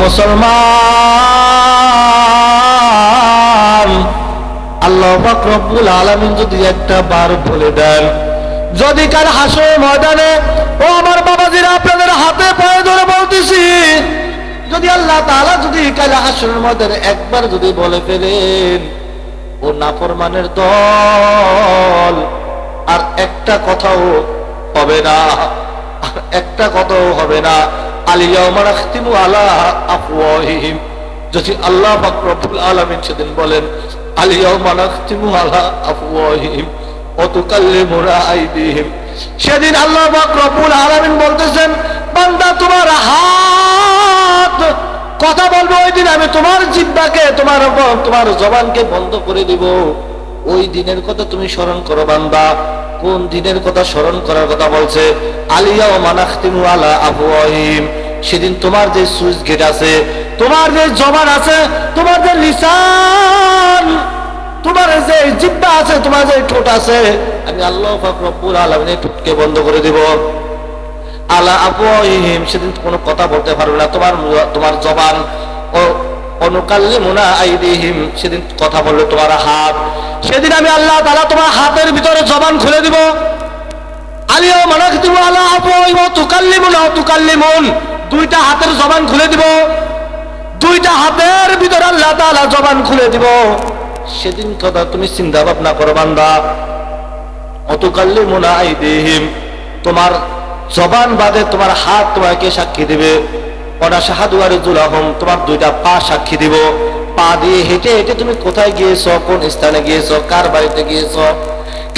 মুসলমান, আল্লাহ পাক রব্বুল আলামিন যদি একটা বার বলে দেন, যদি কাল হাসরের ময়দানে, ও আমার বাবাজিরা আপনাদের হাতে পায়ে ধরে বলতেছি, যদি আল্লাহ তাআলা যদি কাল হাসরের ময়দানে একবার যদি বলে ফেলেন, ও নাফরমানের দল, আর একটা কথাও হবে না, আর একটা কথাও হবে না, আলিয়াউমা নাখতিমু আলা আফওয়াহিহিম, যদি আল্লাহ পাক রব্বুল আলামিন সেদিন বলেন আলিয়াউমা নাখতিমু আলা আফওয়াহিহিম ওয়া তুকাল্লিমুনা আইদিহিম, সেদিন আল্লাহ পাক রব্বুল আলামিন বলতেছেন, বান্দা তোমার হাত কথা বলবে, ওই দিন আমি তোমার জিহ্বাকে, তোমার জবানকে বন্ধ করে দিব। ওই দিনের কথা তুমি স্মরণ করো বান্দা। কোন দিনের কথা স্মরণ করার কথা বলছে? আলিয়াউমা নাখতিমু আলা আফওয়াহিহিম, সেদিন তোমার যে সুইচ গেট আছে, তোমার যে জবান আছে, তোমার যে লিসান, তোমার যে জিহ্বা আছে, তোমার যে ঠোঁট আছে, আমি আল্লাহ পাক রব্বুল আলামিন এই ঠোঁটকে বন্ধ করে দিব। আলা আফওয়াহিহিম, সেদিন কোনো কথা বলতে পারবে না তোমার জবান। ও অনুকাল্লিমুনা আইদিহিম, সেদিন কথা বলবে তোমার হাত। সেদিন আমি আল্লাহ তাআলা তোমার হাতের ভিতরে জবান খুলে দিব। আলিয়াউমা নাখতিমু আলা আফওয়াহিহিম ওয়া তুকাল্লিমুনা ওয়া তুকাল্লিমুন, দুইটা হাতের জবান খুলে দিব, দুইটা হাতের ভিতরে আল্লাহ তাআলা জবান খুলে দিব। সেদিন কথা তুমি চিন্তা ভাবনা করো বান্দা। ওয়া তুকাল্লিমুনা আইদিহিম, তোমার জবান বাদে তোমার হাত তোমাকে সাক্ষী দিবে। ওয়ানাশহাদু আরজুলাহুম, তোমার দুইটা পা সাক্ষী দিব। পা দিয়ে হেঁটে হেঁটে তুমি কোথায় গিয়েছো, কোন স্থানে গিয়েছো, কার বাড়িতে গিয়েছো,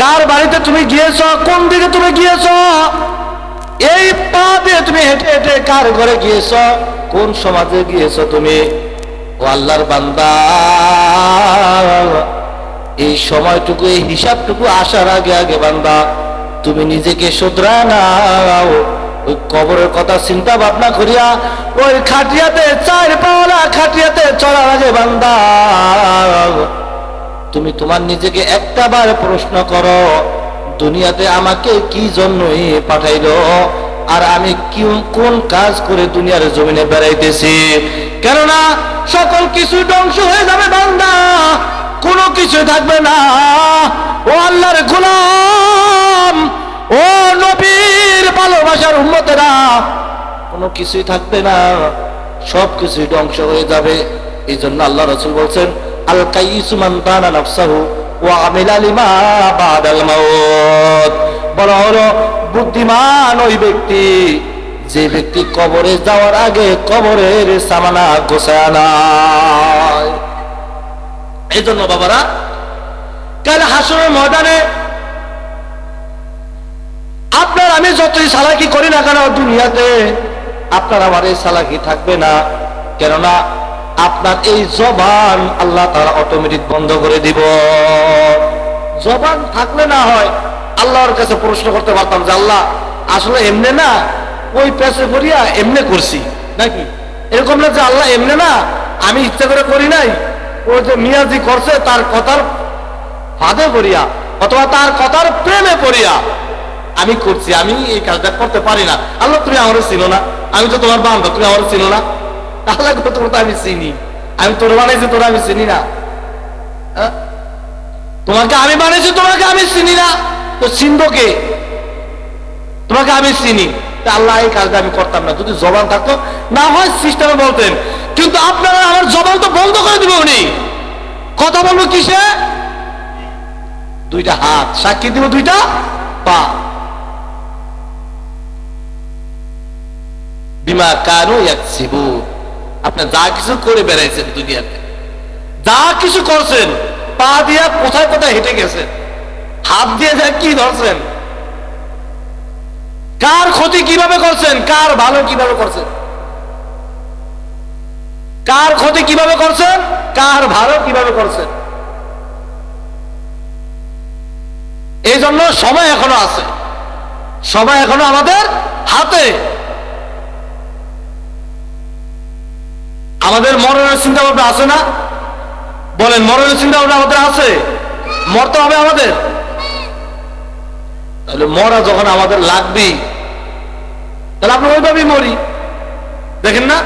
কার বাড়িতে তুমি গিয়েছো, কোন দিকে তুমি গিয়েছো, এই পা দিয়ে তুমি হেঁটে হেঁটে কার ঘরে গিয়েছো, কোন সমাজে গিয়েছো তুমি। ও আল্লাহর বান্দা, এই সময়টুকু, এই হিসাবটুকু আসার আগে আগে বান্দা তুমি নিজেকে শুধরা নাও। ওই কবরের কথা চিন্তা ভাবনা করিয়া ওই খাটিয়াতে, চার পাওয়ালা খাটিয়াতে চলার আগে বান্দা তুমি তোমার নিজেকে একটা বার প্রশ্ন করো, দুনিয়াতে আমাকে কি জন্যই পাঠাইলো, আর আমি কোন কাজ করে দুনিয়ার জমিনে বেড়াইতেছি। কেননা সকল কিছু ধ্বংস হয়ে যাবে বান্দা, কোনো কিছু থাকবে না। ও আল্লাহর গোলাম, ও নবীর ভালোবাসার উম্মতেরা, কোনো কিছুই থাকবে না, সব কিছুই ধ্বংস হয়ে যাবে। এই জন্য আল্লাহ রাসূল বলছেন, আল কাইয়িসু মান দানা নাফসাহু ওয়া আমিলা লিমা বাদাল মাউত, বড় বড় বুদ্ধিমান ওই ব্যক্তি, যে ব্যক্তি কবরে যাওয়ার আগে কবরের সামানা গোছায় নেয়। এই জন্য বাবারা, কাল হাসরের ময়দানে আপনার আমি যতই চালাকি করি না কেন দুনিয়াতে, আপনার আমার এই চালাকি থাকবে না। কেননা আপনার এই জবান আল্লাহ তাআলা অটোমেটিক বন্ধ করে দিব। জবান থাকলে না হয় আল্লাহর কাছে প্রশ্ন করতে পারতাম যে আল্লাহ আসলে এমনে না, ওই পেছে করিয়া এমনে করছি নাকি, এরকম না যে আল্লাহ এমনে না, আমি ইচ্ছা করে করি নাই, ও যে মিয়াজি করছে তার কথার ফাঁদে পড়িয়া অথবা তার কথার প্রেমে পড়িয়া আমি করছি, আমি এই কাজটা করতে পারি না। আল্লাহ তুমি আমারও চিনো না, আমি তো তোমার বান্দা, তুমি আমারও চিনো না। আল্লাহ তোর তো আমি চিনি, আমি তোর বানাইছি, তোরা আমি চিনি না। তোমাকে আমি বানাইছি, তোমাকে আমি চিনি না, তো চিনবো কে? তোমাকে আমি চিনি। তা আল্লাহ এই কাজটা আমি করতাম না। যদি জবান থাকতো না হয় সিস্টেমে বলতেন, কিন্তু আপনারা আমার জবান তো বন্ধ করে দিবে উনি। কথা বলবো কিসে? দুইটা হাত সাক্ষী দিব, দুইটা পা। বিমা কানু ইয়াকসিবুন, আপনি যা কিছু করে বেড়াইছেন দুনিয়াতে, যা কিছু করছেন, পা দিয়া কোথায় কোথায় হেঁটে গেছেন, হাত দিয়ে যা কি ধরছেন, কার ক্ষতি কিভাবে করছেন, কার ভালো কিভাবে করছেন, কার ক্ষতি কিভাবে করছেন, কার ভালো কিভাবে করছেন। এই জন্য সময় এখনো আছে, সময় এখনো আমাদের হাতে। আমাদের মরণের চিন্তা ভাবনা আছে না? বলেন, মরণের চিন্তা ভাবনা আমাদের আছে? মরতে হবে আমাদের। তাহলে মরা যখন আমাদের লাগবেই, তাহলে আমরা ওইভাবেই মরি। দেখেন না,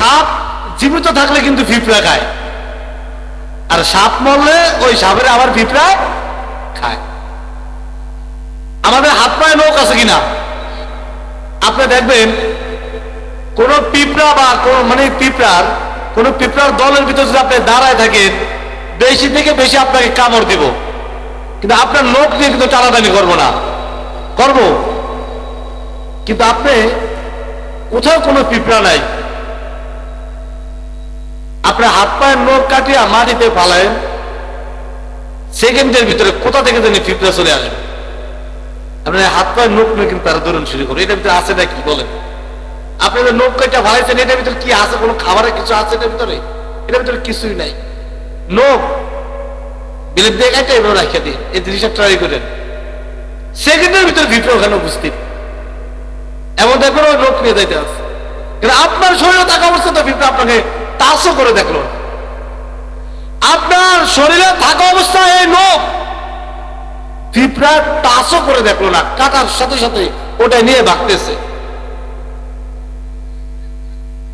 সাপ জীবিত থাকলে কিন্তু পিঁপড়া খায়, আর সাপ মরলে ওই সাপের আবার পিঁপড়া খায়। আমাদের হাত পায়ে নখ আছে কিনা আপনি দেখবেন, কোন পিঁপড়া বা কোন পিঁপড়ার দলের ভিতরে যদি আপনি দাঁড়ায় থাকেন, বেশি থেকে বেশি আপনাকে কামড় দিব, কিন্তু আপনার নখ নিয়ে কিন্তু টানাটানি করবো না, করব। কিন্তু আপনি কোথাও কোনো পিঁপড়া নাই, আপনার হাত পায়ের নখ কাটিয়া মাটিতে ফালায়েন, সেকেন্ডের ভিতরে কোথা থেকে জানি পিঁপড়া চলে আসবে। আপনার হাত পায়ের নখ নিয়ে কিন্তু তারা দৌড়ানো শুরু করে, এটার ভিতরে আছে না কি বলেন? আপনাদের নখ কাটা ফালাইছেন, এটার ভিতরে কি আছে? কোনো খাবারের কিছু আছে এটার ভিতরে? এটার ভিতরে কিছুই নাই। নখ বিলেপ দিয়ে কাটা এভাবে রাখিয়ে দিন, এই জিনিসটা ট্রাই করেন, সেকেন্ডের ভিতরে পিঁপড়া ওখানে উপস্থিত। এমন দেখবেন ওই নখ নিয়ে যাইতে আছে, কিন্তু আপনার শরীরে থাকা অবস্থা তো পিঁপড়া আপনাকে টাচও করে দেখলো। আপনার শরীরে থাকা অবস্থায় এই নখ পিঁপড়া টাচও করে দেখলো না, কাটার সাথে সাথে ওটা নিয়ে ভাগতেছে।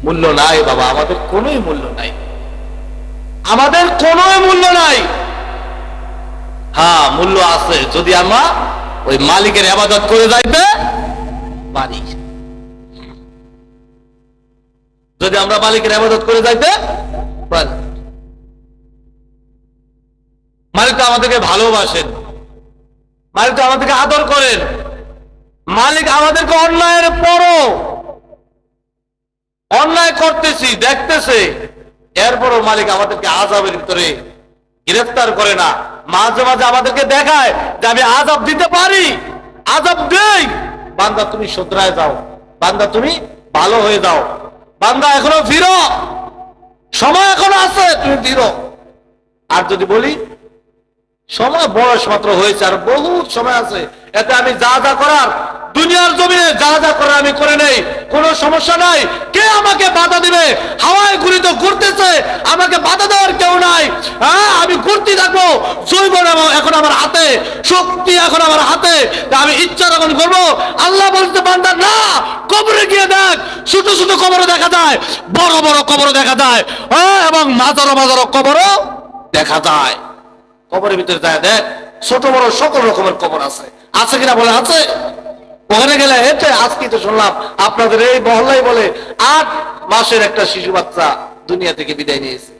মূল্য নাই বাবা, আমাদের কোনোই মূল্য নাই, আমাদের কোনোই মূল্য নাই। হ্যাঁ, মূল্য আছে যদি আমরা ওই মালিকের ইবাদত করে যাইতে পারি, যদি আমরা মালিকের ইবাদত করে যাইতে পারি। মালিক তো আমাদেরকে ভালোবাসেন, মালিক তো আমাদেরকে আদর করেন, মালিক আমাদেরকে অন্যায়ের পরও, অন্যায় করতেছি দেখতেছে, এরপরও মালিক আমাদেরকে আযাবের ভিতরে গ্রেফতার করে না, মাঝে মাঝে আমাদেরকে দেখায় যে আমি আযাব দিতে পারি, আযাব দেই। বান্দা তুমি শুধরায় যাও, বান্দা তুমি ভালো হয়ে যাও, বান্দা এখনো ফিরো, সময় এখনো আছে, তুমি ফিরো। আর যদি বলি সময় বয়স মাত্র হয়েছে, আর বহুত সময় আছে, এতে আমি যা যা করার দুনিয়ার জমিনে যা যা করার আমি করে নেই, কোনো সমস্যা নাই, কে আমাকে বাধা দিবে? হাওয়ায় ঘুরিত ঘুরতেছে, আমাকে বাধা দেওয়ার কেউ নাই। হ্যাঁ, আমি ঘুরতে থাকবো, জৈবন এখন আমার হাতে, শক্তি এখন আমার হাতে, আমি ইচ্ছা যখন করবো। আল্লাহ বলতে বান্দা না, কবরে গিয়ে দেখ, ছোট ছোট কবরও দেখা যায়, বড় বড় কবরও দেখা যায়, হ্যাঁ, এবং মাজারো মাজারো কবরও দেখা যায়। কবরের ভিতরে যায় দেখ, ছোট বড় সকল রকমের কবর আছে, আছে কিনা বলে আছে। ওখানে গেলে হেঁটে, আজকে তো শুনলাম আপনাদের এই মহল্লায় বলে 8 মাসের একটা শিশু বাচ্চা দুনিয়া থেকে বিদায় নিয়েছে।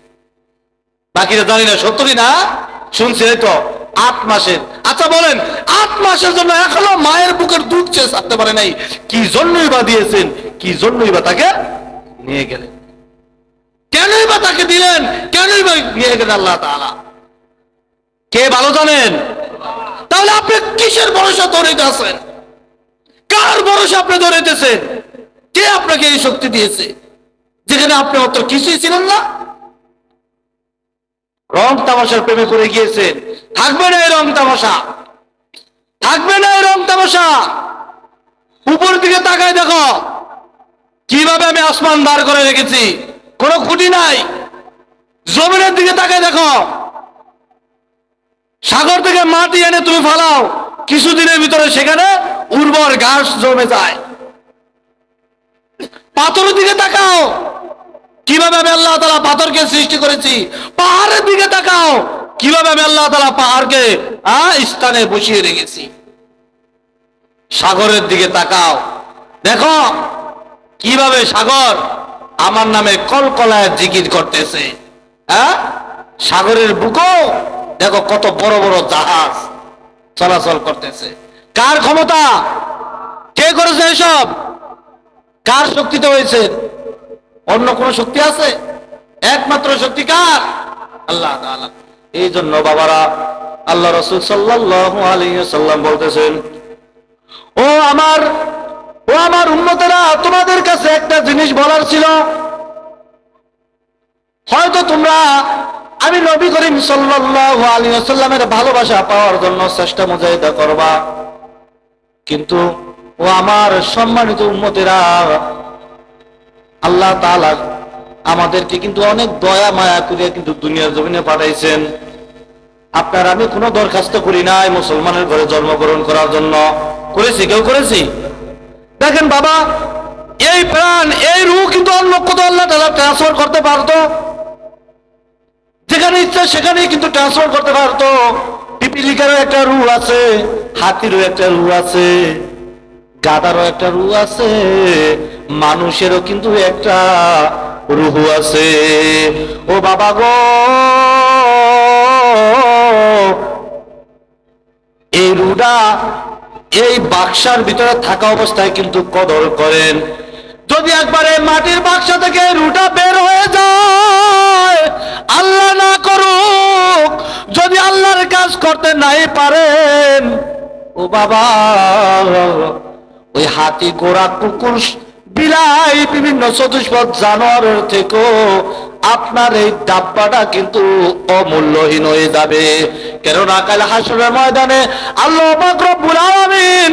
বাকিরা জানি না সত্য কিনা, শুনছি তো 8 মাসের। আচ্ছা বলেন, 8 মাসের জন্য এখনো মায়ের বুকের দুধ চেয়ে ছাড়তে পারে নাই, কি জন্যই বা দিয়েছেন, কি জন্যই বা তাকে নিয়ে গেলেন, কেনই বা তাকে দিলেন, কেনই বা নিয়ে গেলেন আল্লাহ তাআলা? কে ভালো জানেন? তাহলে আপনি কিসের ভরসা ধরে আছেন? কার ভরসা আপনি ধরেতেছেন? কে আপনাকে এই শক্তি দিয়েছে, যেখানে আপনি অত কিছুই ছিলেন না? রং তামাশার প্রেমে করে গিয়েছেন, থাকবে না এই রং তামাশা, থাকবে না এই রং তামাশা। উপর দিকে তাকায় দেখো, কিভাবে আমি আসমান দাঁড় করে রেখেছি, কোনো খুঁটি নাই। জমিনের দিকে তাকায় দেখো, সাগর থেকে মাটি এনে তুমি ফালাও, কিছুদিনের ভিতরে সেখানে উর্বর ঘাস জমে যায়। পাথরের দিকে তাকাও, কিভাবে আমি আল্লাহ তাআলা পাথরকে সৃষ্টি করেছি। পাহাড়ের দিকে তাকাও, কিভাবে আমি আল্লাহ তাআলা পাহাড়কে স্থানে বসিয়ে রেখেছি। সাগরের দিকে তাকাও, দেখো কিভাবে সাগর আমার নামে কলকলায় জিকির করতেছে। সাগরের বুকও দেখো কত বড় বড় জাহাজ চলাচল করতেছে। কার ক্ষমতা? কে করেছে এসব? কার শক্তিতে হয়েছে? অন্য কোন শক্তি আছে? একমাত্র শক্তি কার? আল্লাহ তাআলা। এই জন্য বাবারা, আল্লাহ রাসূল সাল্লাল্লাহু আলাইহি ওয়াসাল্লাম বলতেছেন, ও আমার উম্মতেরা, তোমাদের কাছে একটা জিনিস বলার ছিল। হয়তো তোমরা আমি নবী করিম সাল্লাল্লাহু আলাইহি ওয়াসাল্লামের ভালোবাসা পাওয়ার জন্য চেষ্টা মুজাহিদা করবা, কিন্তু ও আমার সম্মানিত উম্মতেরা, আল্লাহ তাআলা আমাদেরকে কিন্তু অনেক দয়া মায়া করে কিন্তু দুনিয়ার জমিনে পাঠাইছেন। আপনার আমি কোনো দরখাস্ত করি নাই মুসলমানের ঘরে জন্মগ্রহণ করার জন্য। করেছি? কেউ করেছি? দেখেন বাবা, এই প্রাণ, এই রূহ কিন্তু অন্য লক্ষ তো আল্লাহ তাআলা ট্রান্সফার করতে পারতো, যেখানে ইচ্ছা সেখানেই কিন্তু ট্রান্সফার করতে পারতো। পিপিলিকারও একটা রূহ আছে, হাতিরও একটা রূহ আছে, গাধারও একটা রূহ আছে, মানুষেরও কিন্তু একটা রূহ আছে। ও বাবা গো, এই রূহটা এই বাক্সার ভিতরে থাকা অবস্থায় কিন্তু কদর করেন। যদি একবারে মাটির বাক্সা থেকে রূহটা বের হয়ে যায়, আল্লাহ না করুক, যদি আল্লাহর কাজ করতে নাই পারেন, ও বাবা, ওই হাতি, ঘোড়া, কুকুর, বিলাই, বিভিন্ন চতুষ্পদ জানোয়ারের থেকেও আপনার এই ডাব্বাটা কিন্তু অমূল্যহীন হয়ে যাবে। কেননা কাল হাসরের ময়দানে আল্লাহ পাক রব্বুল আলামিন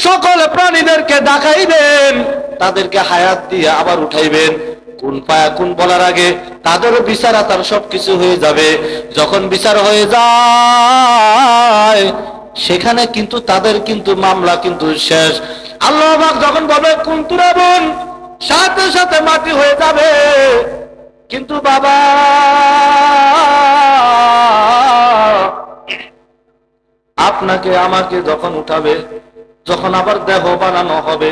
সকল প্রাণীদেরকে ডাকাইবেন, তাদেরকে হায়াত দিয়ে আবার উঠাইবেন। কোন ফায়াকুন বলার আগে তাদেরও বিচার আচার সবকিছু হয়ে যাবে। যখন বিচার হয়ে যায়, সেখানে কিন্তু তাদের কিন্তু মামলা কিন্তু শেষ। আল্লাহ পাক যখন বলবে কুন তুরাবুন, সাথে সাথে মাটি হয়ে যাবে। কিন্তু বাবা, আপনাকে আমাকে যখন উঠাবে, যখন আবার দেহ বানানো হবে,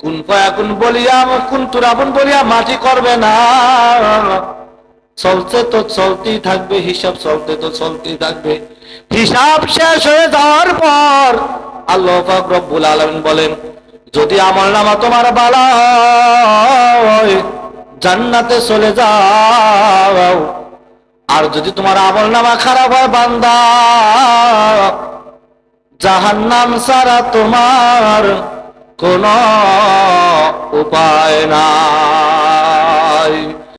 কুন ফায়াকুন বলিয়া, কুন তুরাবুন বলিয়া মাটি করবে না। চলতে তো চলতেই থাকবে, হিসাব চলতে তো চলতেই থাকবে। হিসাব শেষ হয়ে যাওয়ার পর আল্লাহ পাক রব্বুল আলামিন বলেন, যদি আমলনামা তোমার ভালো হয় জান্নাতে চলে যাও, আর যদি তোমার আমলনামা খারাপ হয় বান্দা, জাহান্নাম ছাড়া তোমার কোনো উপায় না।